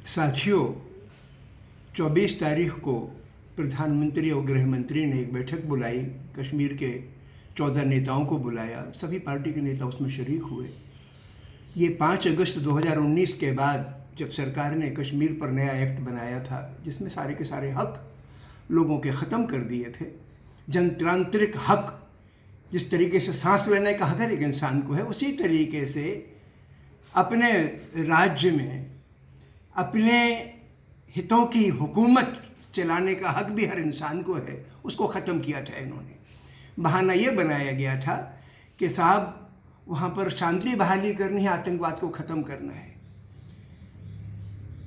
साथियों, 24 तारीख को प्रधानमंत्री और गृह मंत्री ने एक बैठक बुलाई। कश्मीर के 14 नेताओं को बुलाया, सभी पार्टी के नेता उसमें शरीक हुए। ये 5 अगस्त 2019 के बाद जब सरकार ने कश्मीर पर नया एक्ट बनाया था जिसमें सारे के सारे हक लोगों के ख़त्म कर दिए थे। जनतांत्रिक हक, जिस तरीके से सांस लेने का हक हर एक इंसान को है, उसी तरीके से अपने राज्य में अपने हितों की हुकूमत चलाने का हक भी हर इंसान को है, उसको ख़त्म किया था इन्होंने। बहाना ये बनाया गया था कि साहब वहाँ पर शांति बहाली करनी है, आतंकवाद को ख़त्म करना है।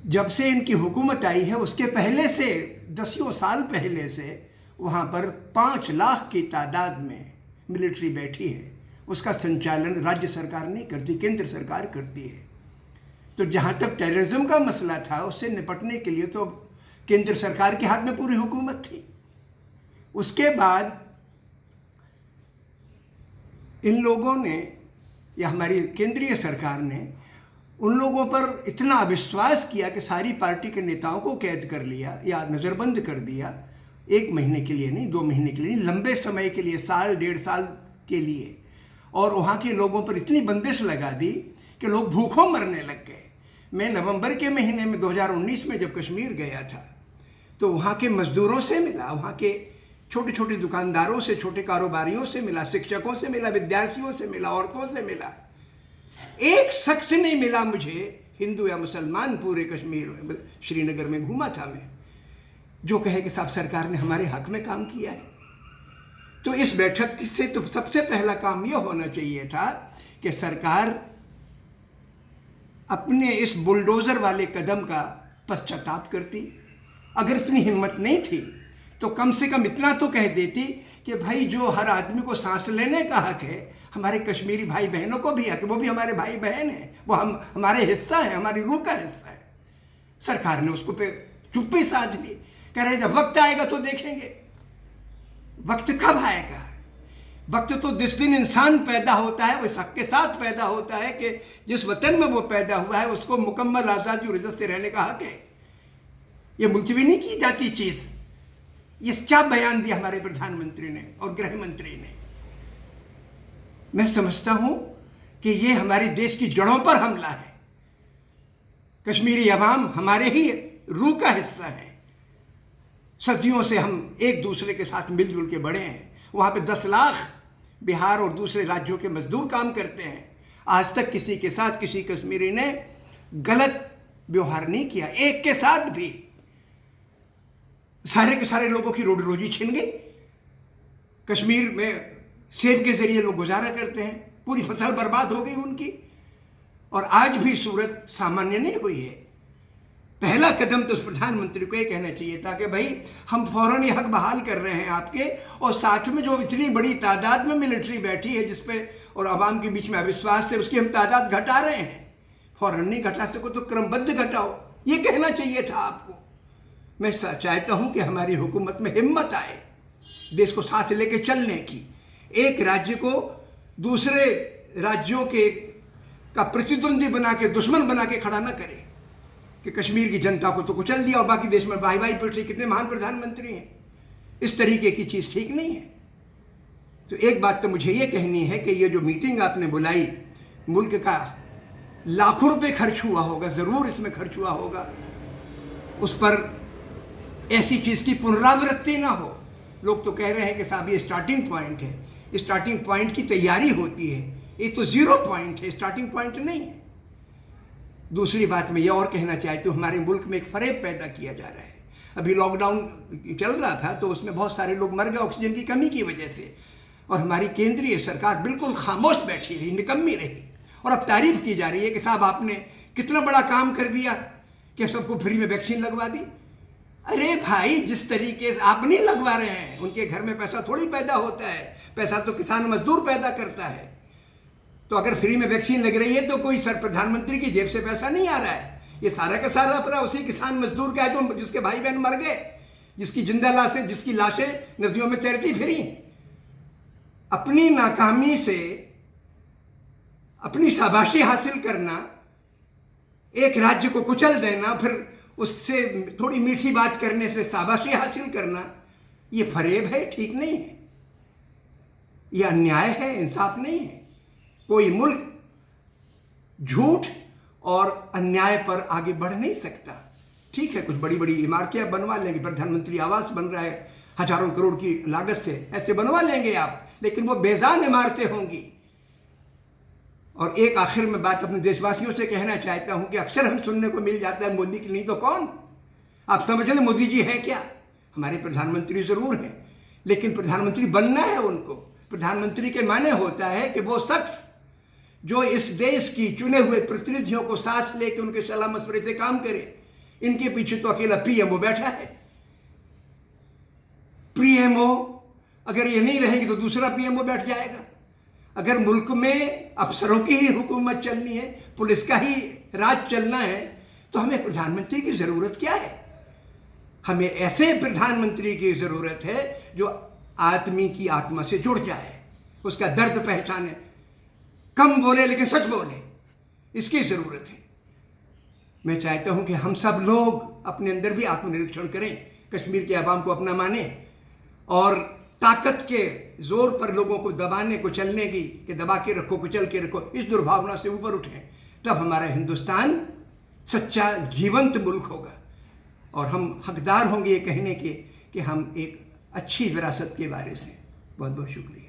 जब से इनकी हुकूमत आई है उसके पहले से, दसियों साल पहले से वहाँ पर 5 लाख की तादाद में मिलिट्री बैठी है। उसका संचालन राज्य सरकार नहीं करती, केंद्र सरकार करती है। तो जहाँ तक टेररिज्म का मसला था उससे निपटने के लिए तो केंद्र सरकार के हाथ में पूरी हुकूमत थी। उसके बाद इन लोगों ने, या हमारी केंद्रीय सरकार ने उन लोगों पर इतना अविश्वास किया कि सारी पार्टी के नेताओं को कैद कर लिया या नज़रबंद कर दिया। 1 महीने के लिए नहीं, 2 महीने के लिए नहीं, लंबे समय के लिए, साल 1.5 साल के लिए। और वहाँ के लोगों पर इतनी बंदिश लगा दी कि लोग भूखों मरने लग गए। मैं नवंबर के महीने में 2019 में जब कश्मीर गया था तो वहाँ के मज़दूरों से मिला, वहाँ के छोटे छोटे दुकानदारों से, छोटे कारोबारियों से मिला, शिक्षकों से मिला, विद्यार्थियों से मिला, औरतों से मिला। एक शख्स नहीं मिला मुझे, हिंदू या मुसलमान, पूरे कश्मीर में, श्रीनगर में घूमा था मैं, जो कहे कि साहब सरकार ने हमारे हक में काम किया है। तो इस बैठक से तो सबसे पहला काम यह होना चाहिए था कि सरकार अपने इस बुलडोज़र वाले कदम का पश्चाताप करती। अगर इतनी हिम्मत नहीं थी तो कम से कम इतना तो कह देती कि भाई जो हर आदमी को सांस लेने का हक है, हमारे कश्मीरी भाई बहनों को भी हक है, वो भी हमारे भाई बहन हैं, वो हमारे हिस्सा है, हमारी रूह का हिस्सा है। सरकार ने उसको पे चुप्पी साध ली, कह रहे जब वक्त आएगा तो देखेंगे। वक्त कब आएगा? वक्त तो जिस दिन इंसान पैदा होता है वह हक के साथ पैदा होता है कि जिस वतन में वो पैदा हुआ है उसको मुकम्मल आज़ादी और इज्जत से रहने का हक है। ये मुलतवी नहीं की जाती चीज़। ये क्या बयान दिया हमारे प्रधानमंत्री ने और गृह मंत्री ने। मैं समझता हूँ कि ये हमारे देश की जड़ों पर हमला है। कश्मीरी अवाम हमारे ही रूह का हिस्सा है। सदियों से हम एक दूसरे के साथ मिलजुल के बढ़े हैं। वहाँ पे 10 लाख बिहार और दूसरे राज्यों के मजदूर काम करते हैं। आज तक किसी के साथ किसी कश्मीरी ने गलत व्यवहार नहीं किया, एक के साथ भी। सारे के सारे लोगों की रोजी छिन गई। कश्मीर में सेब के जरिए लोग गुजारा करते हैं, पूरी फसल बर्बाद हो गई उनकी। और आज भी सूरत सामान्य नहीं हुई है। पहला कदम तो उस प्रधानमंत्री को ये कहना चाहिए था कि भाई हम फौरन ये हक बहाल कर रहे हैं आपके, और साथ में जो इतनी बड़ी तादाद में मिलिट्री बैठी है जिस पे और आवाम के बीच में अविश्वास है, उसकी हम तादाद घटा रहे हैं। फौरन नहीं घटा सको तो क्रमबद्ध घटाओ, ये कहना चाहिए था आपको। मैं चाहता हूँ कि हमारी हुकूमत में हिम्मत आए देश को साथ लेके चलने की। एक राज्य को दूसरे राज्यों के का प्रतिद्वंदी बना के, दुश्मन बना के खड़ा न करे कि कश्मीर की जनता को तो कुचल दिया और बाकी देश में बाई बाई पिट रही, कितने महान प्रधानमंत्री हैं। इस तरीके की चीज़ ठीक नहीं है। तो एक बात तो मुझे ये कहनी है कि ये जो मीटिंग आपने बुलाई, मुल्क का लाखों रुपए खर्च हुआ होगा, ज़रूर इसमें खर्च हुआ होगा, उस पर ऐसी चीज़ की पुनरावृत्ति ना हो। लोग तो कह रहे हैं कि साहब ये स्टार्टिंग पॉइंट है। स्टार्टिंग पॉइंट की तैयारी होती है, ये तो 0 पॉइंट है, स्टार्टिंग पॉइंट नहीं है। दूसरी बात मैं ये और कहना चाहती हूँ, हमारे मुल्क में एक फरेब पैदा किया जा रहा है। अभी लॉकडाउन चल रहा था तो उसमें बहुत सारे लोग मर गए ऑक्सीजन की कमी की वजह से, और हमारी केंद्रीय सरकार बिल्कुल खामोश बैठी रही, निकम्मी रही। और अब तारीफ की जा रही है कि साहब आपने कितना बड़ा काम कर दिया कि सबको फ्री में वैक्सीन लगवा दी। अरे भाई, जिस तरीके से आप नहीं लगवा रहे हैं, उनके घर में पैसा थोड़ी पैदा होता है, पैसा तो किसान मजदूर पैदा करता है। तो अगर फ्री में वैक्सीन लग रही है तो कोई सर प्रधानमंत्री की जेब से पैसा नहीं आ रहा है, ये सारा का सारा अपना उसी किसान मजदूर का है जो जिसके भाई बहन मर गए, जिसकी जिंदा लाशें, जिसकी लाशें नदियों में तैरती फिरी। अपनी नाकामी से अपनी शाबाशी हासिल करना एक राज्य को कुचल देना, फिर उससे थोड़ी मीठी बात करने से शाबाशी हासिल करना, ये फरेब है, ठीक नहीं है, ये अन्याय है, इंसाफ नहीं है। कोई मुल्क झूठ और अन्याय पर आगे बढ़ नहीं सकता। ठीक है, कुछ बड़ी बड़ी इमारतें बनवा लेंगे, प्रधानमंत्री आवास बन रहा है हजारों करोड़ की लागत से, ऐसे बनवा लेंगे आप, लेकिन वो बेजान इमारतें होंगी। और एक आखिर में बात अपने देशवासियों से कहना चाहता हूं कि अक्सर हम सुनने को मिल जाता है मोदी की नहीं तो कौन। आप समझ लें मोदी जी हैं क्या? हमारे प्रधानमंत्री जरूर हैं, लेकिन प्रधानमंत्री बनना है उनको। प्रधानमंत्री के माने होता है कि वो शख्स जो इस देश की चुने हुए प्रतिनिधियों को साथ लेकर उनके सलाह मशवरे से काम करे। इनके पीछे तो अकेला पीएमओ बैठा है। पीएमओ अगर ये नहीं रहेंगे तो दूसरा पीएमओ बैठ जाएगा। अगर मुल्क में अफसरों की ही हुकूमत चलनी है, पुलिस का ही राज चलना है, तो हमें प्रधानमंत्री की जरूरत क्या है? हमें ऐसे प्रधानमंत्री की जरूरत है जो आदमी की आत्मा से जुड़ जाए, उसका दर्द पहचाने, कम बोले लेकिन सच बोले, इसकी जरूरत है। मैं चाहता हूं कि हम सब लोग अपने अंदर भी आत्मनिरीक्षण करें, कश्मीर के अवाम को अपना माने और ताकत के जोर पर लोगों को दबाने को चलने की कि दबा के रखो, कुचल के रखो, इस दुर्भावना से ऊपर उठें। तब हमारा हिंदुस्तान सच्चा जीवंत मुल्क होगा और हम हकदार होंगे ये कहने के कि हम एक अच्छी विरासत के बारे से। बहुत बहुत शुक्रिया।